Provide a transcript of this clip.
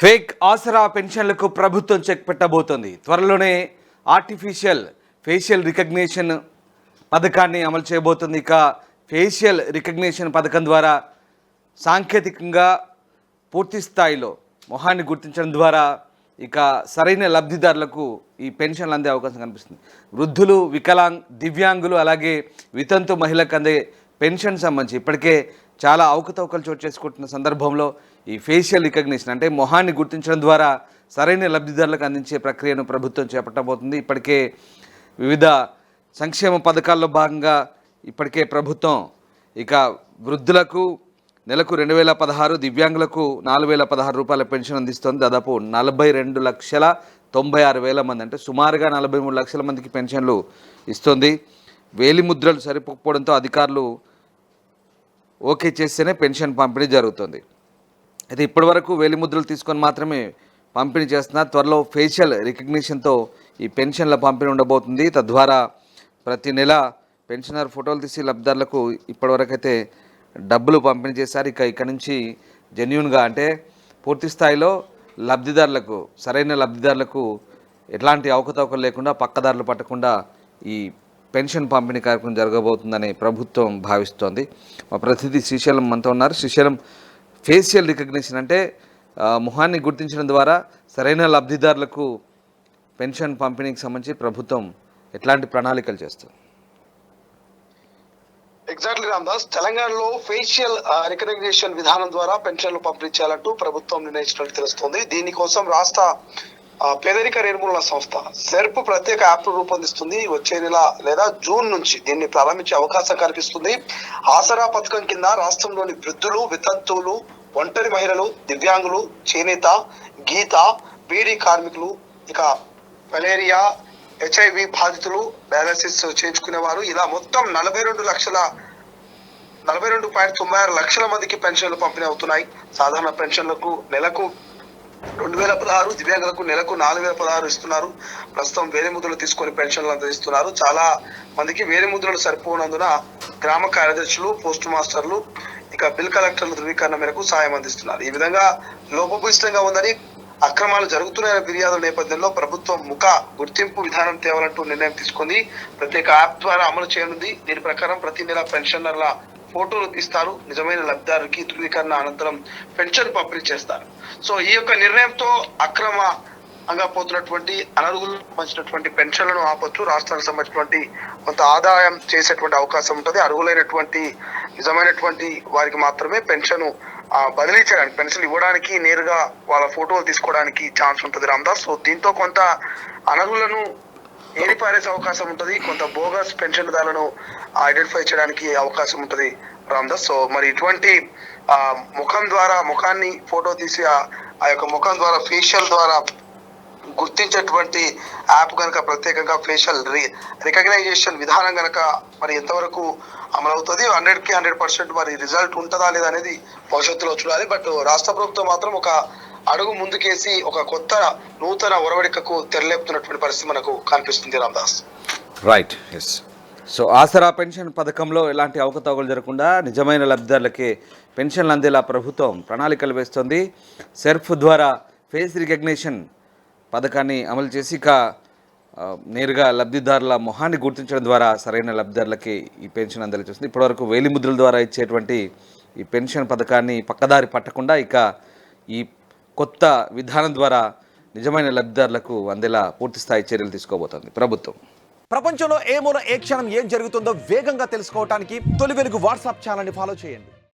Fake ఆసరా పెన్షన్లకు ప్రభుత్వం check పెట్టబోతోంది. త్వరలోనే ఆర్టిఫిషియల్ ఫేషియల్ రికగ్నిషన్ పథకాన్ని అమలు చేయబోతుంది. ఇక ఫేషియల్ రికగ్నిషన్ పథకం ద్వారా సాంకేతికంగా పూర్తి స్థాయిలో మొహాన్ని గుర్తించడం ద్వారా ఇక సరైన లబ్ధిదారులకు ఈ పెన్షన్లు అందే అవకాశం కనిపిస్తుంది. వృద్ధులు, దివ్యాంగులు అలాగే వితంతు మహిళలకు అందే పెన్షన్ సంబంధించి ఇప్పటికే చాలా అవకతవకలు చోటు చేసుకుంటున్న సందర్భంలో ఈ ఫేషియల్ రికగ్నిషన్ అంటే మొహాన్ని గుర్తించడం ద్వారా సరైన లబ్ధిదారులకు అందించే ప్రక్రియను ప్రభుత్వం చేపట్టబోతుంది. ఇప్పటికే వివిధ సంక్షేమ పథకాల్లో భాగంగా ఇప్పటికే ప్రభుత్వం ఇక వృద్ధులకు నెలకు 2016, దివ్యాంగులకు 4016 రూపాయల పెన్షన్ అందిస్తుంది. దాదాపు 42,96,000 మంది అంటే సుమారుగా 43 లక్షల మందికి పెన్షన్లు ఇస్తుంది. వేలిముద్రలు సరిపోకపోవడంతో అధికారులు ఓకే చేస్తేనే పెన్షన్ పంపిణీ జరుగుతుంది. అయితే ఇప్పటివరకు వేలిముద్రలు తీసుకొని మాత్రమే పంపిణీ చేస్తున్నారు. త్వరలో ఫేషియల్ రికగ్నిషన్తో ఈ పెన్షన్ల పంపిణీ ఉండబోతుంది. తద్వారా ప్రతి నెల పెన్షనర్ ఫోటోలు తీసి లబ్ధిదారులకు ఇప్పటివరకైతే డబ్బులు పంపిణీ చేశారు. ఇక్కడ నుంచి జెన్యూన్గా అంటే పూర్తి స్థాయిలో లబ్ధిదారులకు సరైన లబ్ధిదారులకు ఎట్లాంటి అవకతవకలు లేకుండా పక్కదారులు పట్టకుండా ఈ పెన్షన్ పంపిణీ కార్యక్రమం జరగబోతుందని ప్రభుత్వం భావిస్తోంది. మా ప్రతినిధి శ్రీశైలం మనతో ఉన్నారు. శ్రీశైలం, ఫేషియల్ రికగ్నిషన్ అంటే ముఖాన్ని గుర్తించడం ద్వారా సరైన లబ్ధిదారులకు పెన్షన్ పంపిణీకి సంబంధించి ప్రభుత్వం ఎట్లాంటి ప్రణాళికలు చేస్తుంది? ఎగ్జాక్ట్లీ రామ్దాస్, తెలంగాణలో ఫేషియల్ రికగ్నిషన్ విధానం ద్వారా పెన్షన్లు పంపిణీ చేయాలంటూ ప్రభుత్వం నిర్ణయించినట్టు తెలుస్తోంది. దీనికోసం రాష్ట్ర పేదరిక నిర్మూలన సంస్థ సెర్ప్ ప్రత్యేక యాప్ రూపొందిస్తుంది. వచ్చే నెల లేదా జూన్ నుంచి దీన్ని ప్రారంభించే అవకాశం కనిపిస్తుంది. ఆసరా పథకం కింద రాష్ట్రంలోని వృద్ధులు, వితంతువులు, ఒంటరి మహిళలు, దివ్యాంగులు, చేనేత, గీత, బీడీ కార్మికులు, ఇక మలేరియా, HIV బాధితులు, డయాలసిస్ చేయించుకునేవారు, ఇలా మొత్తం 42.96 లక్షల మందికి పెన్షన్లు పంపిణీ అవుతున్నాయి. సాధారణ పెన్షన్లకు నెలకు 2016, దివ్యాంగులకు నెలకు 4016 ఇస్తున్నారు. ప్రస్తుతం వేలిముద్రలు తీసుకొని పెన్షన్లు అందిస్తున్నారు. చాలా మందికి వేలిముద్రలు సరిపోనందున గ్రామ కార్యదర్శులు, పోస్ట్ మాస్టర్లు, ఇక బిల్ కలెక్టర్ల ధృవీకరణ మేరకు సాయం అందిస్తున్నారు. ఈ విధంగా లోపభూయిష్టంగా ఉందని, అక్రమాలు జరుగుతున్న ఫిర్యాదుల నేపథ్యంలో ప్రభుత్వం ముఖ గుర్తింపు విధానం తేవాలంటూ నిర్ణయం తీసుకుంది. ప్రత్యేక యాప్ ద్వారా అమలు చేయనుంది. దీని ప్రకారం ప్రతి నెల పెన్షనర్ల ఫోటోలు తీస్తారు. నిజమైన లబ్ధిదారుకి ధృవీకరణ అనంతరం పెన్షన్ పంపిణీ చేస్తారు. సో ఈ యొక్క నిర్ణయంతో అక్రమంగా పోతున్నటువంటి అనర్హులకు సంబంధించినటువంటి పెన్షన్లను ఆపొచ్చు. రాష్ట్రానికి సంబంధించినటువంటి కొంత ఆదాయం చేసేటువంటి అవకాశం ఉంటుంది. అర్హులైనటువంటి నిజమైనటువంటి వారికి మాత్రమే పెన్షన్ బదిలీ చేయడానికి, పెన్షన్ ఇవ్వడానికి, నేరుగా వాళ్ళ ఫోటోలు తీసుకోవడానికి ఛాన్స్ ఉంటుంది రామ్దాస్. సో దీంతో కొంత అనర్హులను ఏరిపారేసే అవకాశం ఉంటుంది. కొంత బోగస్ పెన్షన్దారులను ఐడెంటిఫై చేయడానికి అవకాశం ఉంటుంది రామ్దాస్. సో మరి ఇటువంటి ముఖాన్ని ఫోటో తీసి ఆ యొక్క ముఖం ద్వారా ఫేషియల్ ద్వారా గుర్తించేటువంటి యాప్ కనుక, ప్రత్యేకంగా ఫేషియల్ రికగ్నైజేషన్ విధానం కనుక మరి ఎంతవరకు అమలవుతుంది, 100కి 100% మరి రిజల్ట్ ఉంటుందా లేదా అనేది భవిష్యత్తులో చూడాలి. బట్ రాష్ట్ర ప్రభుత్వం మాత్రం ఒక అడుగు ముందుకేసి ఒక కొత్త నూతన ఒరవడికకు తెరలేపుతున్నటువంటి పరిస్థితి మనకు కనిపిస్తుంది Ramdas. Right, yes. So Aasara pension పథకంలో ఎలాంటి అవకతవకలు జరగకుండా నిజమైన లబ్ధిదారులకే పెన్షన్లు అందేలా ప్రభుత్వం ప్రణాళికలు వేస్తుంది. సెర్ఫ్ ద్వారా ఫేస్ రికగ్నిషన్ పథకాన్ని అమలు చేసి ఇక నేరుగా లబ్ధిదారుల మొహాన్ని గుర్తించడం ద్వారా సరైన లబ్ధిదారులకి ఈ పెన్షన్ అందేలా చేస్తుంది. ఇప్పటివరకు వేలిముద్రల ద్వారా ఇచ్చేటువంటి ఈ పెన్షన్ పథకాన్ని పక్కదారి పట్టకుండా ఇక ఈ కొత్త విధానం ద్వారా నిజమైన లబ్ధిదారులకు అందేలా పూర్తిస్థాయి చర్యలు తీసుకోబోతోంది ప్రభుత్వం. ప్రపంచంలో ఏ మూల ఏ క్షణం ఏం జరుగుతుందో వేగంగా తెలుసుకోవడానికి తొలి వెలుగు వాట్సాప్ ఛానల్ని ఫాలో చేయండి.